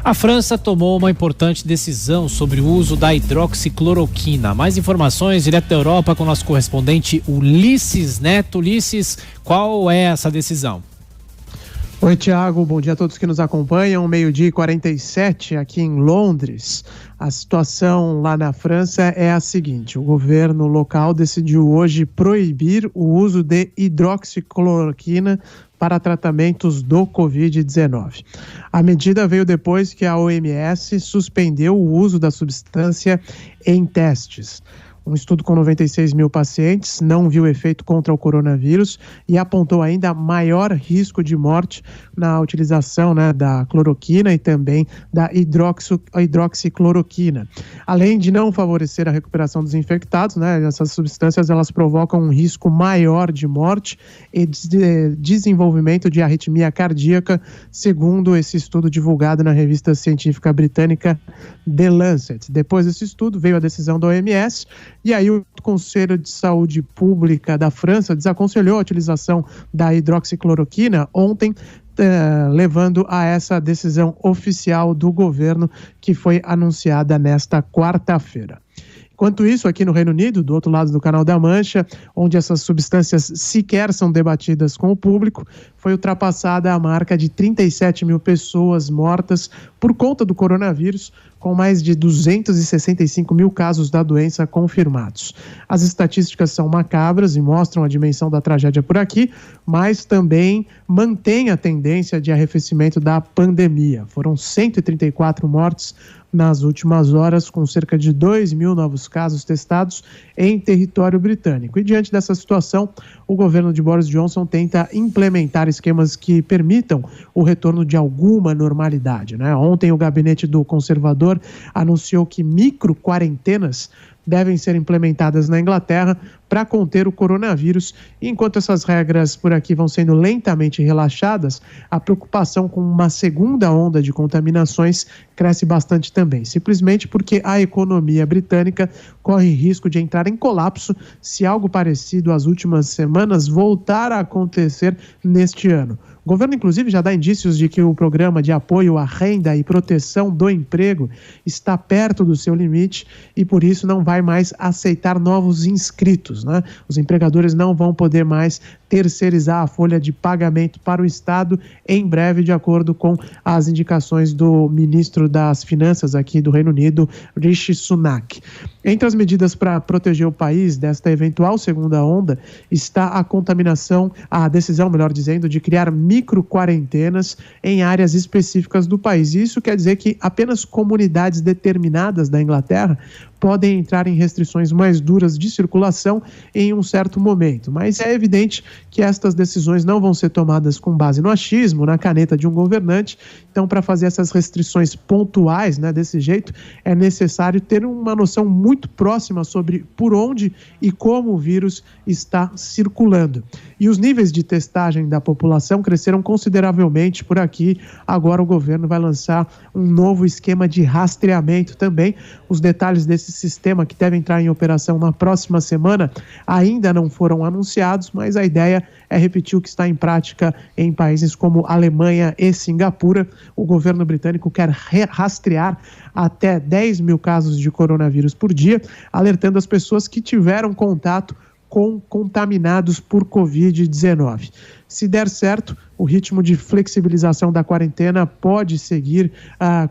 A França tomou uma importante decisão sobre o uso da hidroxicloroquina. Mais informações direto da Europa com o nosso correspondente Ulisses Neto. Ulisses, qual é essa decisão? Oi, Tiago, bom dia a todos que nos acompanham. 12h47 aqui em Londres. A situação lá na França é a seguinte: o governo local decidiu hoje proibir o uso de hidroxicloroquina para tratamentos do Covid-19. A medida veio depois que a OMS suspendeu o uso da substância em testes. Um estudo com 96 mil pacientes não viu efeito contra o coronavírus e apontou ainda maior risco de morte na utilização da cloroquina e também da hidroxicloroquina. Além de não favorecer a recuperação dos infectados, essas substâncias elas provocam um risco maior de morte e de desenvolvimento de arritmia cardíaca, segundo esse estudo divulgado na revista científica britânica The Lancet. Depois desse estudo veio a decisão da OMS. E aí o Conselho de Saúde Pública da França desaconselhou a utilização da hidroxicloroquina ontem, levando a essa decisão oficial do governo que foi anunciada nesta quarta-feira. Enquanto isso, aqui no Reino Unido, do outro lado do Canal da Mancha, onde essas substâncias sequer são debatidas com o público, foi ultrapassada a marca de 37 mil pessoas mortas por conta do coronavírus, com mais de 265 mil casos da doença confirmados. As estatísticas são macabras e mostram a dimensão da tragédia por aqui, mas também mantém a tendência de arrefecimento da pandemia. Foram 134 mortes nas últimas horas, com cerca de 2 mil novos casos testados em território britânico. E diante dessa situação, o governo de Boris Johnson tenta implementar esquemas que permitam o retorno de alguma normalidade, Ontem, o gabinete do conservador anunciou que micro-quarentenas devem ser implementadas na Inglaterra para conter o coronavírus. E enquanto essas regras por aqui vão sendo lentamente relaxadas, a preocupação com uma segunda onda de contaminações cresce bastante também, simplesmente porque a economia britânica corre risco de entrar em colapso se algo parecido às últimas semanas voltar a acontecer neste ano. O governo, inclusive, já dá indícios de que o programa de apoio à renda e proteção do emprego está perto do seu limite e, por isso, não vai mais aceitar novos inscritos, Os empregadores não vão poder mais terceirizar a folha de pagamento para o Estado em breve, de acordo com as indicações do ministro das Finanças aqui do Reino Unido, Rishi Sunak. Entre as medidas para proteger o país desta eventual segunda onda está a decisão, melhor dizendo, de criar micro-quarentenas em áreas específicas do país. Isso quer dizer que apenas comunidades determinadas da Inglaterra podem entrar em restrições mais duras de circulação em um certo momento. Mas é evidente que estas decisões não vão ser tomadas com base no achismo, na caneta de um governante. Então, para fazer essas restrições pontuais, desse jeito, é necessário ter uma noção muito próxima sobre por onde e como o vírus está circulando. E os níveis de testagem da população cresceram consideravelmente por aqui. Agora o governo vai lançar um novo esquema de rastreamento também. Os detalhes desse sistema, que deve entrar em operação na próxima semana, ainda não foram anunciados, mas a ideia é repetir o que está em prática em países como Alemanha e Singapura. O governo britânico quer rastrear até 10 mil casos de coronavírus por dia, alertando as pessoas que tiveram contato com contaminados por Covid-19. Se der certo, o ritmo de flexibilização da quarentena pode seguir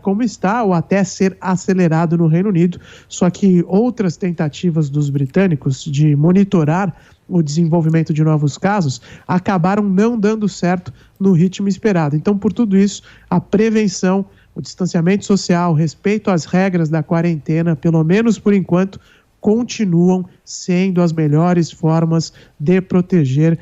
como está ou até ser acelerado no Reino Unido, só que outras tentativas dos britânicos de monitorar o desenvolvimento de novos casos acabaram não dando certo no ritmo esperado. Então, por tudo isso, a prevenção, o distanciamento social, o respeito às regras da quarentena, pelo menos por enquanto, continuam sendo as melhores formas de proteger,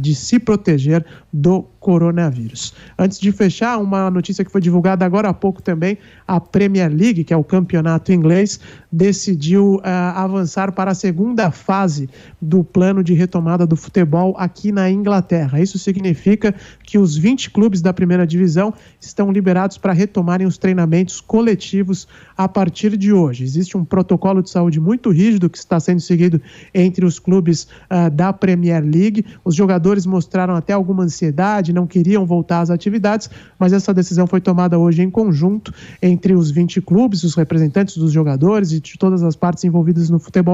de se proteger do coronavírus. Antes de fechar, uma notícia que foi divulgada agora há pouco também: a Premier League, que é o campeonato inglês, decidiu avançar para a segunda fase do plano de retomada do futebol aqui na Inglaterra. Isso significa que os 20 clubes da primeira divisão estão liberados para retomarem os treinamentos coletivos a partir de hoje. Existe um protocolo de saúde muito rígido que está sendo seguido entre os clubes da Premier League. Os jogadores mostraram até alguma ansiedade, não queriam voltar às atividades, mas essa decisão foi tomada hoje em conjunto entre os 20 clubes, os representantes dos jogadores e de todas as partes envolvidas no futebol.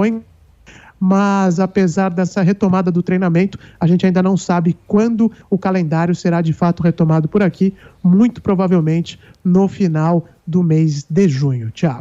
Mas apesar dessa retomada do treinamento, a gente ainda não sabe quando o calendário será de fato retomado por aqui, muito provavelmente no final do mês de junho. Thiago.